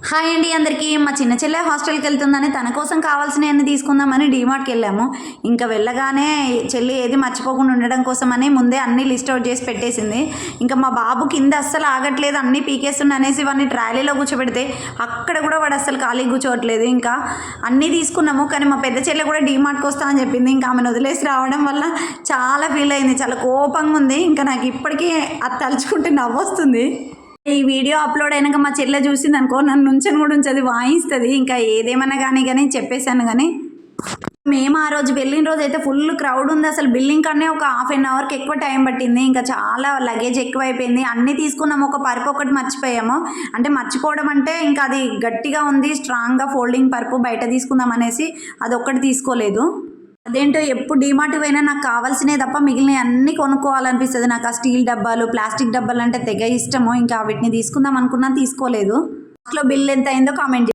Hi అండి అందరికీ. మా చిన్న చెల్లె హాస్టల్కి వెళ్తుందని తన కోసం కావాల్సినవన్నీ తీసుకుందామని డీమార్ట్కి వెళ్ళాము. ఇంకా వెళ్ళగానే చెల్లి ఏది మర్చిపోకుండా ఉండడం కోసమని ముందే అన్నీ లిస్ట్ అవుట్ చేసి పెట్టేసింది. ఇంకా మా బాబు కింద అస్సలు ఆగట్లేదు, అన్నీ పీకేస్తున్నా అనేసి వాడిని ట్రాలీలో కూర్చోబెడితే అక్కడ కూడా వాడు అస్సలు ఖాళీ కూర్చోవట్లేదు. ఇంకా అన్నీ తీసుకున్నాము, కానీ మా పెద్ద చెల్లె కూడా డీమార్ట్కి వస్తా అని చెప్పింది. ఇంకా ఆమెను వదిలేసి రావడం వల్ల చాలా ఫీల్ అయింది, చాలా కోపంగా ఉంది. ఇంకా నాకు ఇప్పటికీ అది తలుచుకుంటే నవ్వొస్తుంది. ఈ వీడియో అప్లోడ్ అయినాక మా చెల్లె చూసింది అనుకో, నన్ను నుంచని కూడా ఉంచది, వాయిస్తుంది. ఇంకా ఏదేమన్నా కానీ చెప్పేశాను. కానీ మేము ఆ రోజు వెళ్ళిన రోజు అయితే ఫుల్ క్రౌడ్ ఉంది. అసలు బిల్డింగ్ కన్నా ఒక ½ అవర్కి ఎక్కువ టైం పట్టింది. ఇంకా చాలా లగేజ్ ఎక్కువైపోయింది. అన్నీ తీసుకున్నాము, ఒక పరుపు ఒకటి మర్చిపోయాము. అంటే మర్చిపోవడం అంటే ఇంకా అది గట్టిగా ఉంది, స్ట్రాంగ్గా ఫోల్డింగ్ పరుపు బయట తీసుకుందాం అనేసి అది ఒక్కటి తీసుకోలేదు. అదేంటో ఎప్పుడు డీమార్ట్ పోయినా నాకు కావాల్సినవి తప్ప మిగిలినవి అన్నీ కొనుక్కోవాలనిపిస్తుంది. నాకు ఆ స్టీల్ డబ్బాలు, ప్లాస్టిక్ డబ్బాలు అంటే తెగ ఇష్టము. ఇంకా వీటిని తీసుకుందాం అనుకున్నా తీసుకోలేదు. లాస్ట్లో బిల్ ఎంత అయిందో కామెంట్